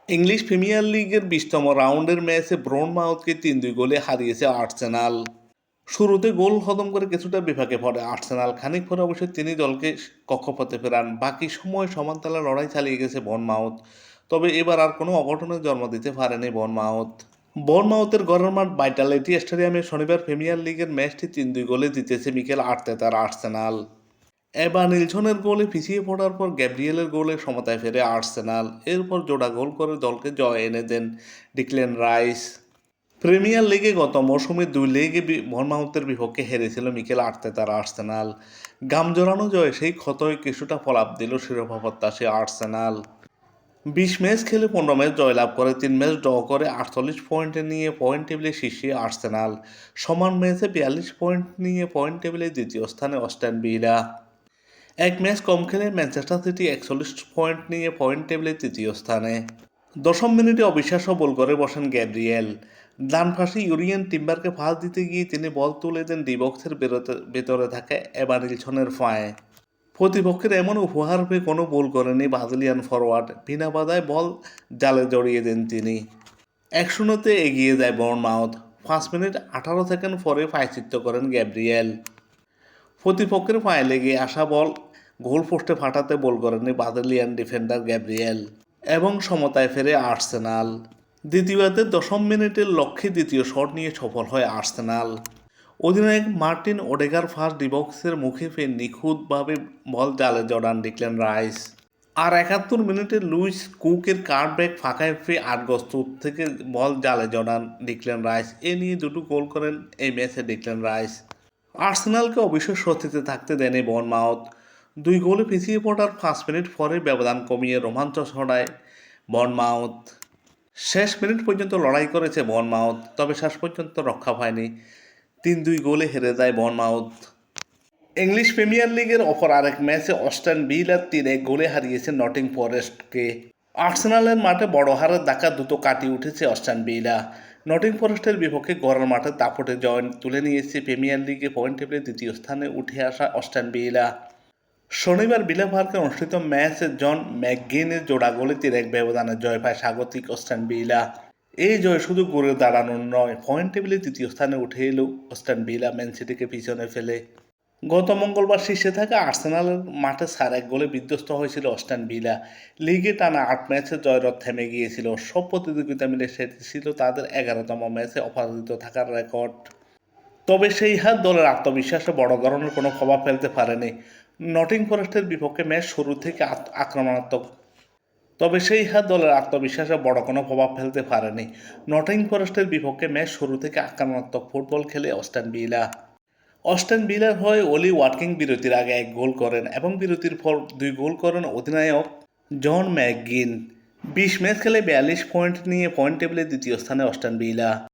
English premier লিগের ২০তম রাউন্ডের ম্যাচে ব্রনমাউথকে ৩-২ গোলে হারিয়েছে আর্সেনাল। শুরুতে গোল হজম করে কিছুটা বিপাকে পড়ে আর্সেনাল, খানিক পরে অবশ্য তিনি দলকে কক্ষপথে ফেরান। বাকি সময় সমানতালে লড়াই চালিয়ে গেছে বর্নমাউথ, তবে এবার আর কোনো অঘটনের জন্ম দিতে পারেনি বর্নমাউথ। বর্নমাউথের ঘরের মাঠ ভাইটালিটি স্টেডিয়ামে শনিবার প্রিমিয়ার লিগের ম্যাচটি ৩-২ গোলে জিতেছে মিকেল আর্তেতার আর্সেনাল। এবার নিলসনের গোলে পিছিয়ে পড়ার পর গ্যাব্রিয়েলের গোলে সমতায় ফেরে আর্সেনাল। এরপর জোড়া গোল করে দলকে জয় এনে দেন ডিক্লেন রাইস। প্রিমিয়ার লিগে গত মৌসুমে ২ লেগে বর্নমাউথের বিপক্ষে হেরেছিল মিকেল আর্তেতার আর্সেনাল। গাম জোরানো জয়ে সেই ক্ষতই কিছুটা ফলাপ দিল শিরোপা প্রত্যাশী আর্সেনাল। ২০ ম্যাচ খেলে ১৫ ম্যাচ জয়লাভ করে ৩ ম্যাচ ড্র করে ৪৮ পয়েন্টে নিয়ে পয়েন্ট টেবিলে শীর্ষে আর্সেনাল। সমান ম্যাচে ৪২ পয়েন্ট নিয়ে পয়েন্ট টেবিলে দ্বিতীয় স্থানে অস্টন ভিলা। এক ম্যাচ কম খেলে ম্যানচেস্টার সিটি ৪১ পয়েন্ট নিয়ে পয়েন্ট টেবিলে তৃতীয় স্থানে। দশম মিনিটে অবিশ্বাস্য গোল করে বসেন গ্যাব্রিয়েল। ডান পাশে ইউরিয়ান টিম্বারকে পাস দিতে গিয়ে তিনি বল তুলে দেন ডি বক্সের ভেতরে থাকা এভান নিলসনের পায়ে। প্রতিপক্ষের এমন উপহার পেয়ে কোনো গোল করেনি ব্রাজিলিয়ান ফরোয়ার্ড, বিনা বাধায় বল জালে জড়িয়ে দেন তিনি। ১-০তে এগিয়ে যায় বর্নমাউথ। ৫ মিনিট ১৮ সেকেন্ড পরে প্রায়শ্চিত্ত করেন গ্যাব্রিয়েল। প্রতিপক্ষের পায়ে লেগে আসা বল গোল পোস্টে ফাটাতে বল করেননি ব্রাজিলিয়ান ডিফেন্ডার গ্যাব্রিয়েল এবং সমতায় ফেরে আর্সেনাল। দ্বিতীয়ার্ধের ১০ম মিনিটের লক্ষ্যে দ্বিতীয় শট নিয়ে সফল হয় আর্সেনাল। অধিনায়ক মার্টিন ওডেগার ফার্স্ট ডিবক্সের মুখে ফের নিখুঁতভাবে বল জালে জড়ান ডিক্লেন রাইস। আর ৭১ মিনিটে লুইস কুকের কাটব্যাক ফাঁকায় ফেয়ে ৮ গজ দূর থেকে বল জালে জড়ান ডিক্লেন রাইস। এ নিয়ে দুটো গোল করেন এই ম্যাচে ডিক্লেন রাইস। আর্সেনালকে অবশ্য স্বস্তিতে থাকতে দেয়নি বর্নমাউথ। ২ গোলে পিছিয়ে পড়ার ৫ মিনিট পরে ব্যবধান কমিয়ে রোমাঞ্চ ছড়ায় বর্নমাউথ। শেষ মিনিট পর্যন্ত লড়াই করেছে বর্নমাউথ, তবে শেষ পর্যন্ত রক্ষা পায়নি। ৩-২ গোলে হেরে যায় বর্নমাউথ। ইংলিশ প্রিমিয়ার লিগের অপর আরেক ম্যাচে অস্টন ভিলা ৩-১ গোলে হারিয়েছে নটিং ফরেস্টকে। আর্সেনালের মাঠে বড় হারের ধাক্কা দ্রুত কাটিয়ে উঠেছে অস্টন ভিলা। নটিং ফরেস্টের বিপক্ষে ঘরের মাঠে দাপটে জয় তুলে নিয়েছে প্রিমিয়ার লিগে পয়েন্ট টেবিলে দ্বিতীয় স্থানে উঠে আসা অস্টন ভিলা। শনিবার ভিলা পার্কে অনুষ্ঠিত ম্যাচে জন ম্যাকগিনের জোড়া গোলে ৩-১ ব্যবধানে জয় পায় স্বাগতিক অস্টন ভিলা। এই জয় শুধু ঘুরে দাঁড়ানোর নয়, পয়েন্ট টেবিলে তৃতীয় স্থানে উঠে এলো অস্টন ভিলা ম্যান সিটিকে পিছনে ফেলে। গত মঙ্গলবার শীর্ষে থাকা আর্সেনালের মাঠে ৪-১ গোলে বিধ্বস্ত হয়েছিল অস্টন ভিলা। লিগে টানা ৮ ম্যাচে জয়রথ থেমে গিয়েছিল। সব প্রতিযোগিতা মিলে সেটি ছিল তাদের ১১তম ম্যাচে অপরাজিত থাকার রেকর্ড। তবে সেই হার দলের আত্মবিশ্বাসে বড় ধরনের কোনো প্রভাব ফেলতে পারেনি। নটিং ফরেস্টের বিপক্ষে ম্যাচ শুরু থেকে আক্রমণাত্মক তবে সেই হার দলের আত্মবিশ্বাসে বড় কোনো প্রভাব ফেলতে পারেনি। নটিং ফরেস্টের বিপক্ষে ম্যাচ শুরু থেকে আক্রমণাত্মক ফুটবল খেলে অস্টন ভিলা। অস্টন ভিলার হয়ে অলি ওয়াটকিং বিরতির আগে ১ গোল করেন এবং বিরতির পর ২ গোল করেন অধিনায়ক জন ম্যাকগিন। ২০ ম্যাচ খেলে ৪২ পয়েন্ট নিয়ে পয়েন্ট টেবিলে দ্বিতীয় স্থানে অস্টন ভিলা।